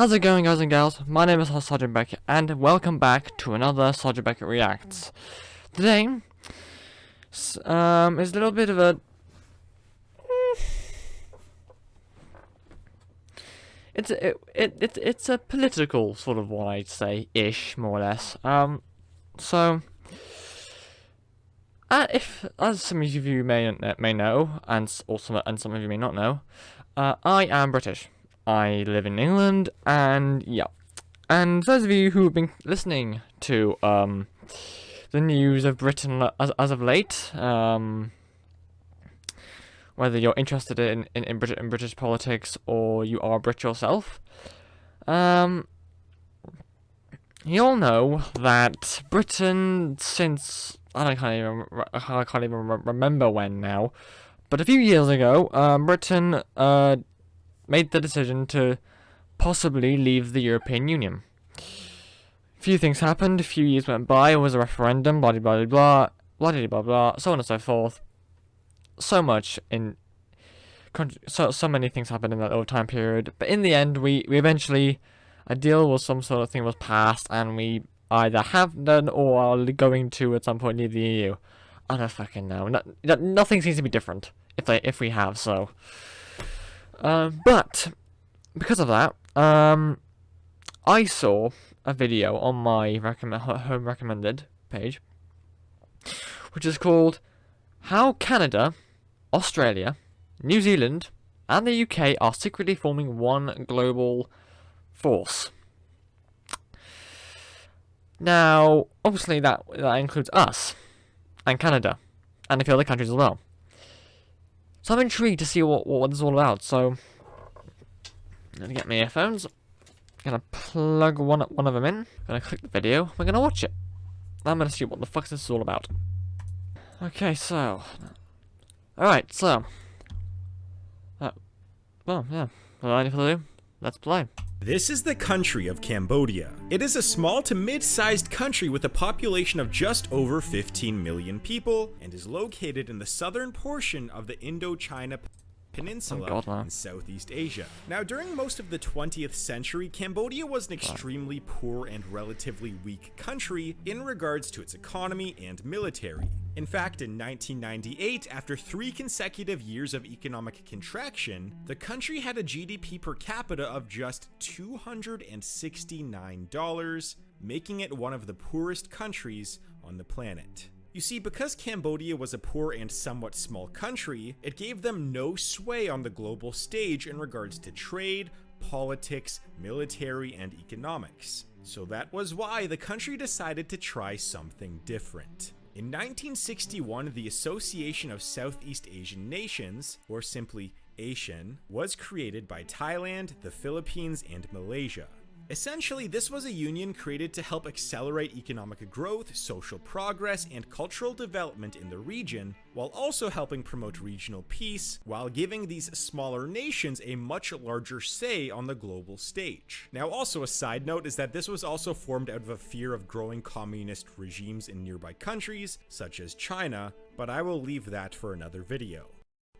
How's it going, guys and gals? My name is Sergeant Beckett, and welcome back to another Sergeant Beckett Reacts. Today is a little bit of a it's a political sort of one, I'd say, ish, more or less. So if, as some of you may know, and some of you may not know, I am British. I live in England, and yeah. And those of you who have been listening to the news of Britain as of late, whether you're interested in British politics or you are Brit yourself, you'll know that Britain, since I can't even remember when now, but a few years ago, Britain made the decision to possibly leave the European Union. A few things happened, a few years went by, it was a referendum, blah blah blah blah, blah blah blah, so on and so forth. So many things happened in that little time period, but in the end, we eventually, a deal or some sort of thing was passed, and we either have done or are going to at some point leave the EU. I don't fucking know. Nothing seems to be different if we have so. But because of that, I saw a video on my home recommended page, which is called "How Canada, Australia, New Zealand, and the UK are secretly forming one global force." Now, obviously, that includes us and Canada and a few other countries as well. So I'm intrigued to see what this is all about. So I'm gonna get my earphones. Gonna plug one of them in. Gonna click the video. We're gonna watch it. I'm gonna see what the fuck this is all about. Okay, so, all right, so, well, yeah. Without any further ado, let's play. This is the country of Cambodia. It is a small to mid-sized country with a population of just over 15 million people and is located in the southern portion of the Indochina Peninsula in Southeast Asia. Now, during most of the 20th century, Cambodia was an extremely poor and relatively weak country in regards to its economy and military. In fact, in 1998, after 3 consecutive years of economic contraction, the country had a GDP per capita of just $269, making it one of the poorest countries on the planet. You see, because Cambodia was a poor and somewhat small country, it gave them no sway on the global stage in regards to trade, politics, military, and economics. So that was why the country decided to try something different. In 1961, the Association of Southeast Asian Nations, or simply ASEAN, was created by Thailand, the Philippines, and Malaysia. Essentially, this was a union created to help accelerate economic growth, social progress, and cultural development in the region, while also helping promote regional peace, while giving these smaller nations a much larger say on the global stage. Now, also a side note is that this was also formed out of a fear of growing communist regimes in nearby countries, such as China, but I will leave that for another video.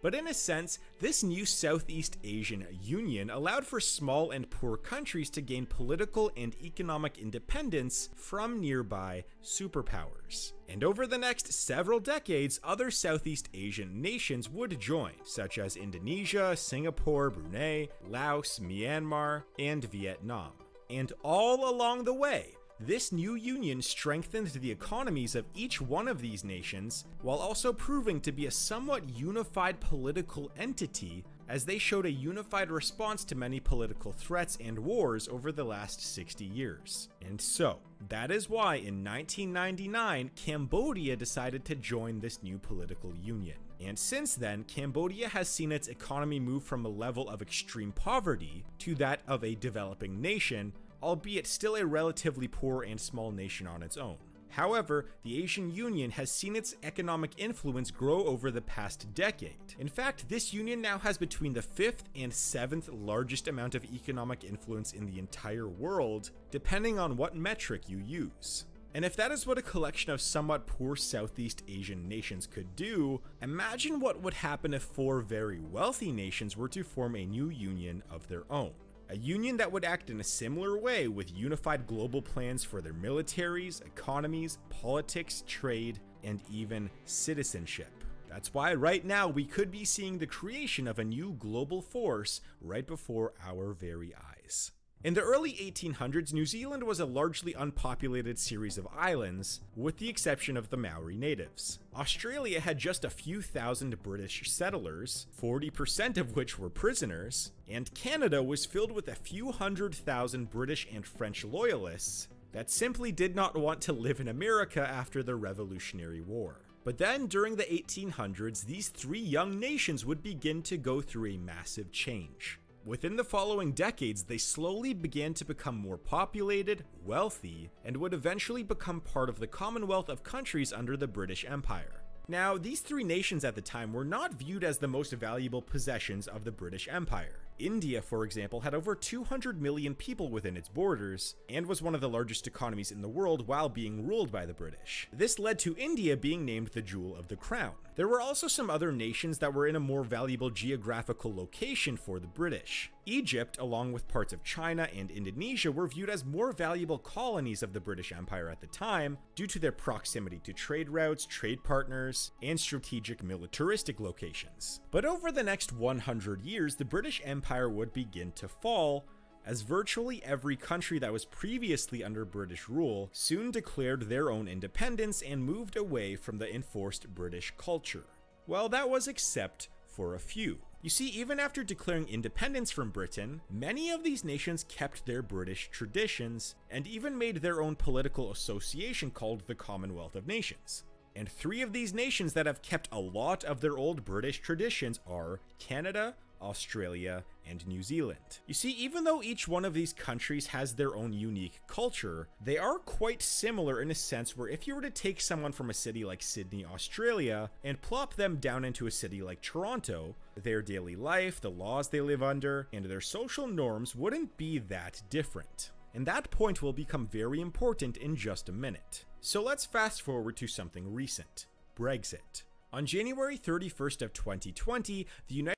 But in a sense, this new Southeast Asian Union allowed for small and poor countries to gain political and economic independence from nearby superpowers. And over the next several decades, other Southeast Asian nations would join, such as Indonesia, Singapore, Brunei, Laos, Myanmar, and Vietnam. And all along the way, this new union strengthened the economies of each one of these nations, while also proving to be a somewhat unified political entity, as they showed a unified response to many political threats and wars over the last 60 years. And so, that is why in 1999, Cambodia decided to join this new political union. And since then, Cambodia has seen its economy move from a level of extreme poverty to that of a developing nation, albeit still a relatively poor and small nation on its own. However, the Asian Union has seen its economic influence grow over the past decade. In fact, this union now has between the 5th and 7th largest amount of economic influence in the entire world, depending on what metric you use. And if that is what a collection of somewhat poor Southeast Asian nations could do, imagine what would happen if 4 very wealthy nations were to form a new union of their own. a union that would act in a similar way with unified global plans for their militaries, economies, politics, trade, and even citizenship. That's why right now we could be seeing the creation of a new global force right before our very eyes. In the early 1800s, New Zealand was a largely unpopulated series of islands, with the exception of the Maori natives. Australia had just a few thousand British settlers, 40% of which were prisoners, and Canada was filled with a few 100,000 British and French loyalists that simply did not want to live in America after the Revolutionary War. But then, during the 1800s, these three young nations would begin to go through a massive change. Within the following decades, they slowly began to become more populated, wealthy, and would eventually become part of the Commonwealth of countries under the British Empire. Now, these three nations at the time were not viewed as the most valuable possessions of the British Empire. India, for example, had over 200 million people within its borders, and was one of the largest economies in the world while being ruled by the British. This led to India being named the Jewel of the Crown. There were also some other nations that were in a more valuable geographical location for the British. Egypt, along with parts of China and Indonesia, were viewed as more valuable colonies of the British Empire at the time due to their proximity to trade routes, trade partners, and strategic militaristic locations. But over the next 100 years, the British Empire would begin to fall, as virtually every country that was previously under British rule soon declared their own independence and moved away from the enforced British culture. Well, that was except for a few. You see, even after declaring independence from Britain, many of these nations kept their British traditions and even made their own political association called the Commonwealth of Nations. And three of these nations that have kept a lot of their old British traditions are Canada, Australia, and New Zealand. You see, even though each one of these countries has their own unique culture, they are quite similar in a sense where if you were to take someone from a city like Sydney, Australia, and plop them down into a city like Toronto, their daily life, the laws they live under, and their social norms wouldn't be that different. And that point will become very important in just a minute. So let's fast forward to something recent: Brexit. On January 31st of 2020, the United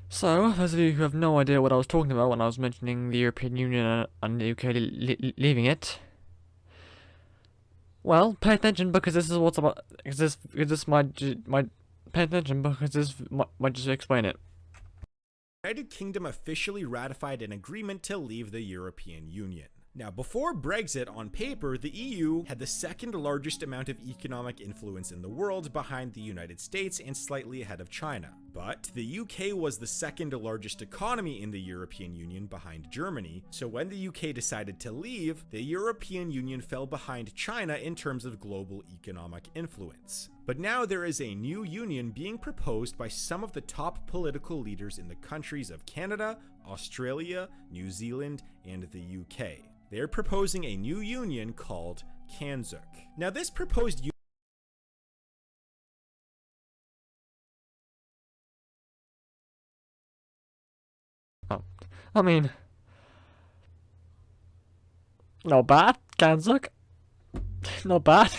So, those of you who have no idea what I was talking about when I was mentioning the European Union and the UK leaving it, well, pay attention because this is what's about. This might pay attention because this might just explain it. United Kingdom officially ratified an agreement to leave the European Union. Now, before Brexit, on paper, the EU had the second largest amount of economic influence in the world behind the United States and slightly ahead of China. But the UK was the second largest economy in the European Union behind Germany, so when the UK decided to leave, the European Union fell behind China in terms of global economic influence. But now there is a new union being proposed by some of the top political leaders in the countries of Canada, Australia, New Zealand, and the UK. They're proposing a new union called CANZUK. Now, this proposed I mean, not bad, KANZUK. Not bad.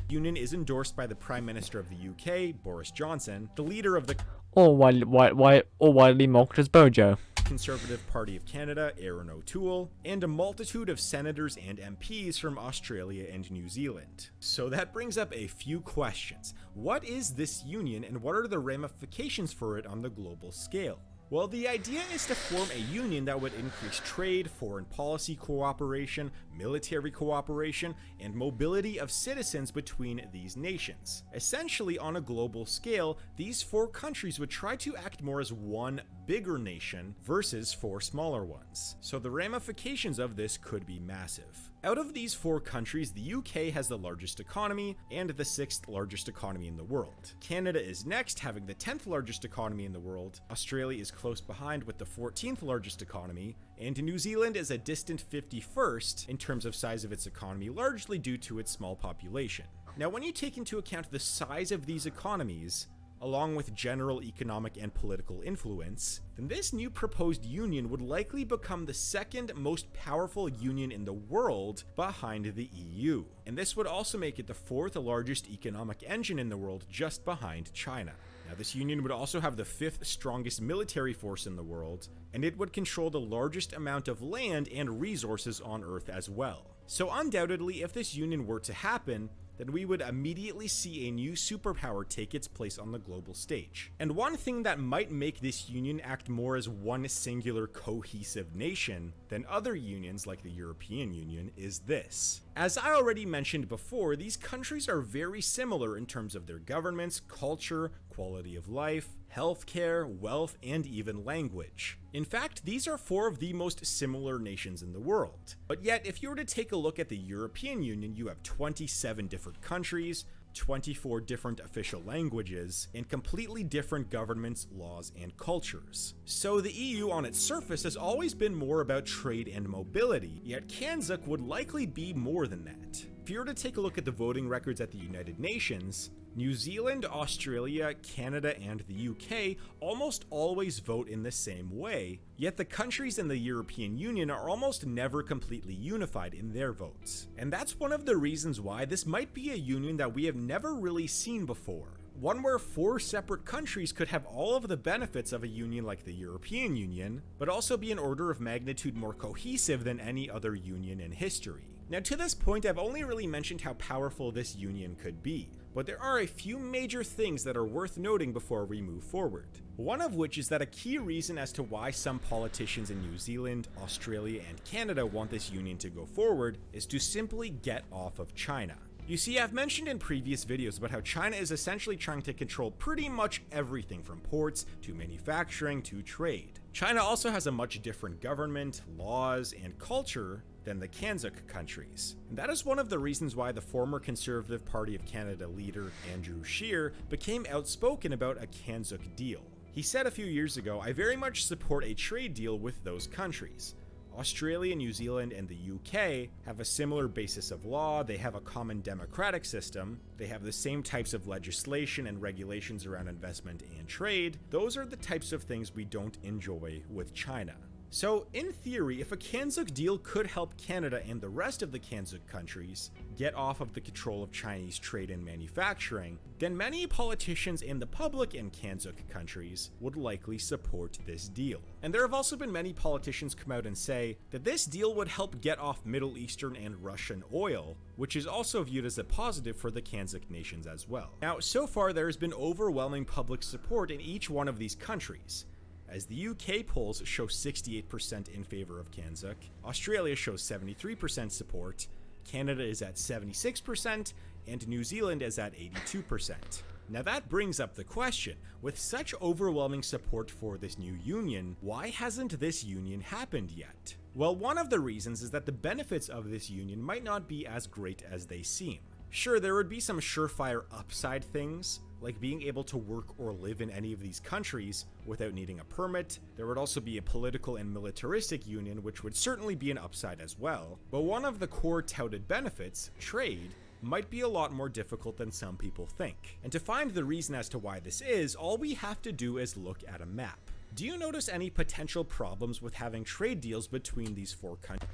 union is endorsed by the Prime Minister of the UK, Boris Johnson, the leader of the Or widely mocked as Bojo. Conservative Party of Canada, Aaron O'Toole, and a multitude of senators and MPs from Australia and New Zealand. So that brings up a few questions. What is this union and what are the ramifications for it on the global scale? Well, the idea is to form a union that would increase trade, foreign policy cooperation, military cooperation, and mobility of citizens between these nations. Essentially, on a global scale, these four countries would try to act more as one bigger nation versus four smaller ones. So the ramifications of this could be massive. Out of these four countries, the UK has the largest economy and the 6th largest economy in the world. Canada is next, having the 10th largest economy in the world. Australia is close behind with the 14th largest economy, and New Zealand is a distant 51st in terms of size of its economy, largely due to its small population. Now, when you take into account the size of these economies, along with general economic and political influence, then this new proposed union would likely become the second most powerful union in the world behind the EU. And this would also make it the fourth largest economic engine in the world, just behind China. Now, this union would also have the fifth strongest military force in the world, and it would control the largest amount of land and resources on Earth as well. So undoubtedly, if this union were to happen, then we would immediately see a new superpower take its place on the global stage. And one thing that might make this union act more as one singular cohesive nation than other unions like the European Union is this. As I already mentioned before, these countries are very similar in terms of their governments, culture, quality of life, healthcare, wealth, and even language. In fact, these are four of the most similar nations in the world. But yet, if you were to take a look at the European Union, you have 27 different countries, 24 different official languages, and completely different governments, laws, and cultures. So the EU on its surface has always been more about trade and mobility, yet CANZUK would likely be more than that. If you were to take a look at the voting records at the United Nations, New Zealand, Australia, Canada, and the UK almost always vote in the same way, yet the countries in the European Union are almost never completely unified in their votes. And that's one of the reasons why this might be a union that we have never really seen before. One where four separate countries could have all of the benefits of a union like the European Union, but also be an order of magnitude more cohesive than any other union in history. Now, to this point, I've only really mentioned how powerful this union could be, but there are a few major things that are worth noting before we move forward. One of which is that a key reason as to why some politicians in New Zealand, Australia, and Canada want this union to go forward is to simply get off of China. You see, I've mentioned in previous videos about how China is essentially trying to control pretty much everything from ports to manufacturing to trade. China also has a much different government, laws, and culture than the CANZUK countries. And that is one of the reasons why the former Conservative Party of Canada leader Andrew Scheer became outspoken about a CANZUK deal. He said a few years ago, "I very much support a trade deal with those countries. Australia, New Zealand, and the UK have a similar basis of law, they have a common democratic system, they have the same types of legislation and regulations around investment and trade. Those are the types of things we don't enjoy with China." So, in theory, if a CANZUK deal could help Canada and the rest of the CANZUK countries get off of the control of Chinese trade and manufacturing, then many politicians and the public in CANZUK countries would likely support this deal. And there have also been many politicians come out and say that this deal would help get off Middle Eastern and Russian oil, which is also viewed as a positive for the CANZUK nations as well. Now, so far there has been overwhelming public support in each one of these countries, as the UK polls show 68% in favor of CANZUK, Australia shows 73% support, Canada is at 76%, and New Zealand is at 82%. Now that brings up the question, with such overwhelming support for this new union, why hasn't this union happened yet? Well, one of the reasons is that the benefits of this union might not be as great as they seem. Sure, there would be some surefire upside things, like being able to work or live in any of these countries without needing a permit. There would also be a political and militaristic union, which would certainly be an upside as well. But one of the core touted benefits, trade, might be a lot more difficult than some people think. And to find the reason as to why this is, all we have to do is look at a map. Do you notice any potential problems with having trade deals between these four countries?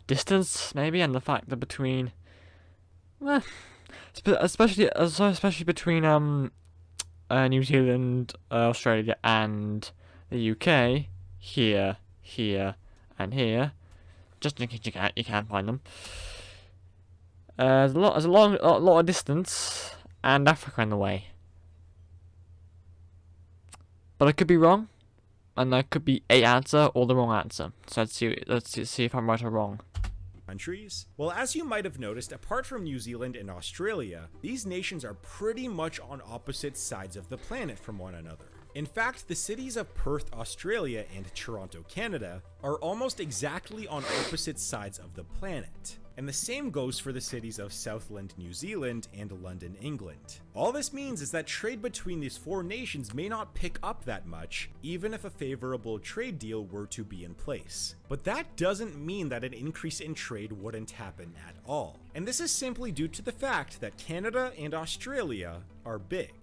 Distance, maybe, and the fact that between... especially between New Zealand, Australia, and the UK, here, and here, just in case you can't find them. There's a lot of distance, and Africa in the way. But I could be wrong, and that could be a answer or the wrong answer. So let's see if I'm right or wrong. Countries? Well, as you might have noticed, apart from New Zealand and Australia, these nations are pretty much on opposite sides of the planet from one another. In fact, the cities of Perth, Australia, and Toronto, Canada, are almost exactly on opposite sides of the planet. And the same goes for the cities of Southland, New Zealand, and London, England. All this means is that trade between these four nations may not pick up that much, even if a favorable trade deal were to be in place. But that doesn't mean that an increase in trade wouldn't happen at all. And this is simply due to the fact that Canada and Australia are big,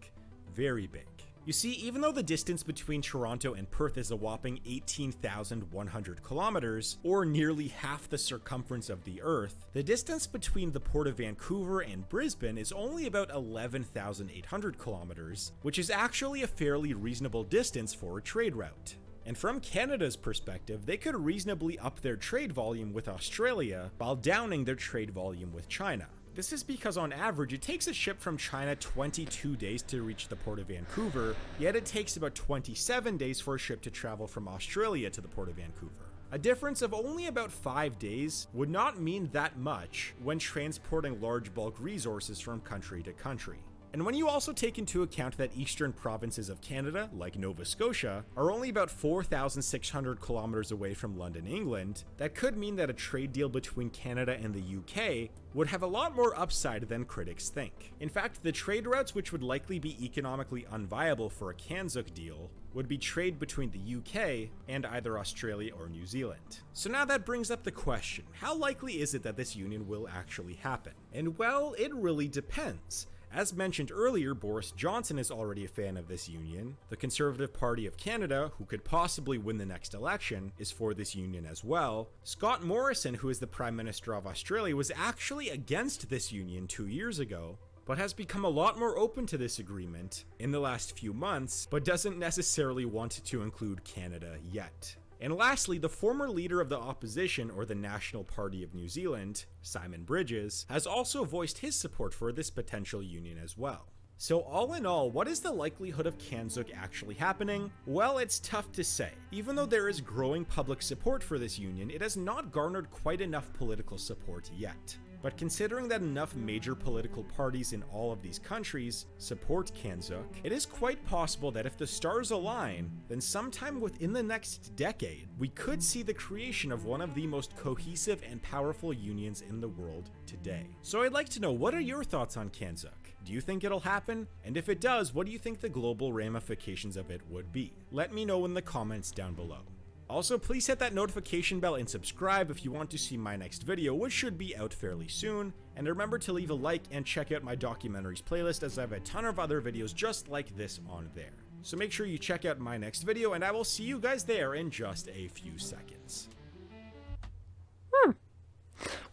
very big. You see, even though the distance between Toronto and Perth is a whopping 18,100 kilometers, or nearly half the circumference of the Earth, the distance between the Port of Vancouver and Brisbane is only about 11,800 kilometers, which is actually a fairly reasonable distance for a trade route. And from Canada's perspective, they could reasonably up their trade volume with Australia while downing their trade volume with China. This is because on average, it takes a ship from China 22 days to reach the Port of Vancouver, yet it takes about 27 days for a ship to travel from Australia to the Port of Vancouver. A difference of only about 5 days would not mean that much when transporting large bulk resources from country to country. And when you also take into account that eastern provinces of Canada, like Nova Scotia, are only about 4,600 kilometers away from London, England, that could mean that a trade deal between Canada and the UK would have a lot more upside than critics think. In fact, the trade routes which would likely be economically unviable for a CANZUK deal would be trade between the UK and either Australia or New Zealand. So now that brings up the question, how likely is it that this union will actually happen? And well, it really depends. As mentioned earlier, Boris Johnson is already a fan of this union. The Conservative Party of Canada, who could possibly win the next election, is for this union as well. Scott Morrison, who is the Prime Minister of Australia, was actually against this union 2 years ago, but has become a lot more open to this agreement in the last few months, but doesn't necessarily want to include Canada yet. And lastly, the former leader of the opposition, or the National Party of New Zealand, Simon Bridges, has also voiced his support for this potential union as well. So all in all, what is the likelihood of CANZUK actually happening? Well, it's tough to say. Even though there is growing public support for this union, it has not garnered quite enough political support yet. But considering that enough major political parties in all of these countries support CANZUK, it is quite possible that if the stars align, then sometime within the next decade, we could see the creation of one of the most cohesive and powerful unions in the world today. So I'd like to know, what are your thoughts on CANZUK? Do you think it'll happen? And if it does, what do you think the global ramifications of it would be? Let me know in the comments down below. Also, please hit that notification bell and subscribe if you want to see my next video, which should be out fairly soon. And remember to leave a like and check out my documentaries playlist, as I have a ton of other videos just like this on there. So make sure you check out my next video, and I will see you guys there in just a few seconds.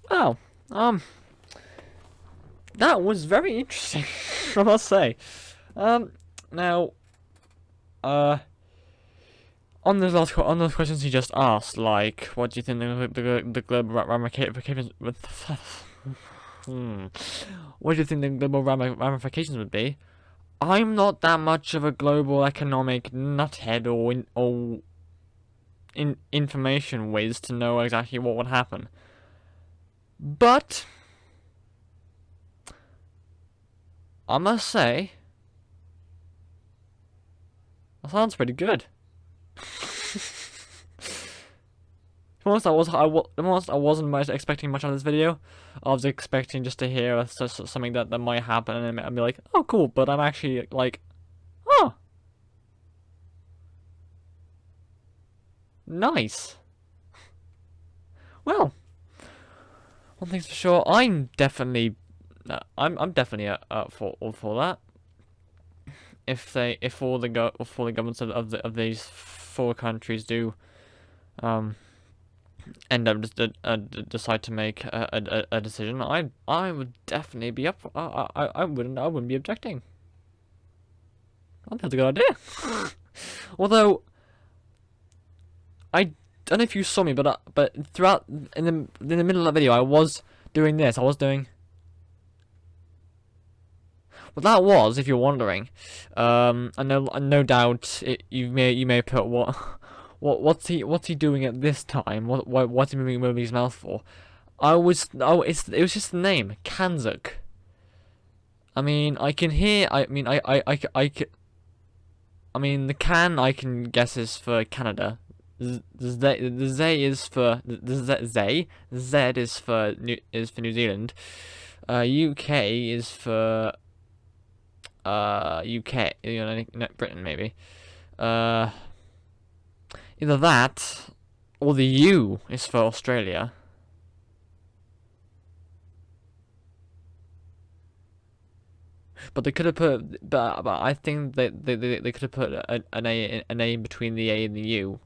Wow, that was very interesting, I must say. Now, on those questions you just asked, like, what do you think the global ramifications what do you think the global ramifications would be? I'm not that much of a global economic nuthead or information whiz to know exactly what would happen. But I must say, that sounds pretty good. I wasn't much expecting much on this video. I was expecting just to hear something that might happen and I'd be like, oh cool, but I'm actually like, oh, nice. Well, one thing's for sure, I'm definitely up for that. If all the governments of these four countries do end up decide to make a decision, I would definitely be up. I wouldn't be objecting. I think that's a good idea. Although I don't know if you saw me, but throughout in the middle of the video, I was doing this. I was doing. Well, that was, if you're wondering, no doubt you may put what's he doing at this time? What's he moving his mouth for? It was just the name, CANZUK. I mean, I can hear. I mean, I mean, the can I can guess is for Canada, the Z is for Z is for New Zealand. UK is for UK, Britain maybe. Either that or the U is for Australia. But they could have put, but I think they could have put an A in between the A and the U.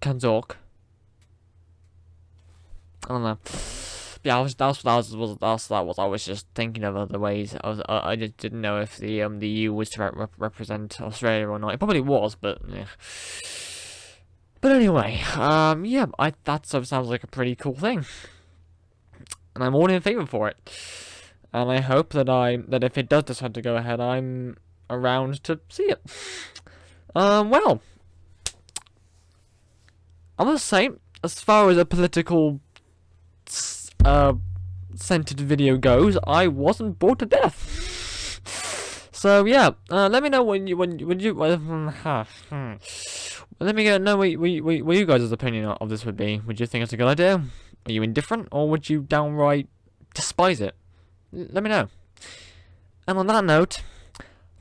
Kanzuk. I don't know. Yeah, that's what I was just thinking of other ways. I just didn't know if the U was to represent Australia or not. It probably was, but yeah. But anyway, yeah, that sounds like a pretty cool thing, and I'm all in favor for it. And I hope that if it does decide to go ahead, I'm around to see it. Well, I must say, as far as a political centered video goes, I wasn't bored to death. So yeah, let me know let me know what you guys' opinion of this would be. Would you think it's a good idea? Are you indifferent, or would you downright despise it? Let me know. And on that note,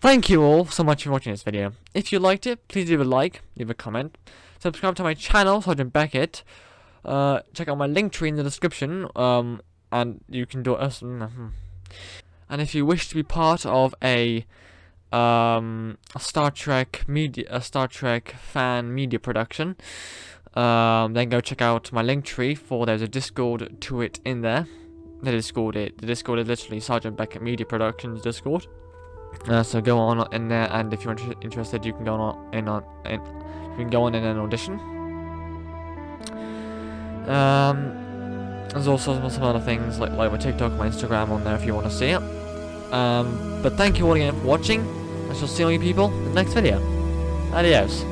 thank you all so much for watching this video. If you liked it, please leave a like, leave a comment, subscribe to my channel, Sergeant Beckett. Check out my link tree in the description, and you can do it. And if you wish to be part of a Star Trek fan media production, then go check out my link tree, for there's a Discord to it in there. The Discord is literally Sergeant Beckett Media Productions Discord. So go on in there, and if you're interested, you can go on in an audition. There's also some other things like my TikTok, my Instagram on there if you want to see it. But thank you all again for watching. I shall see all you people in the next video. Adios.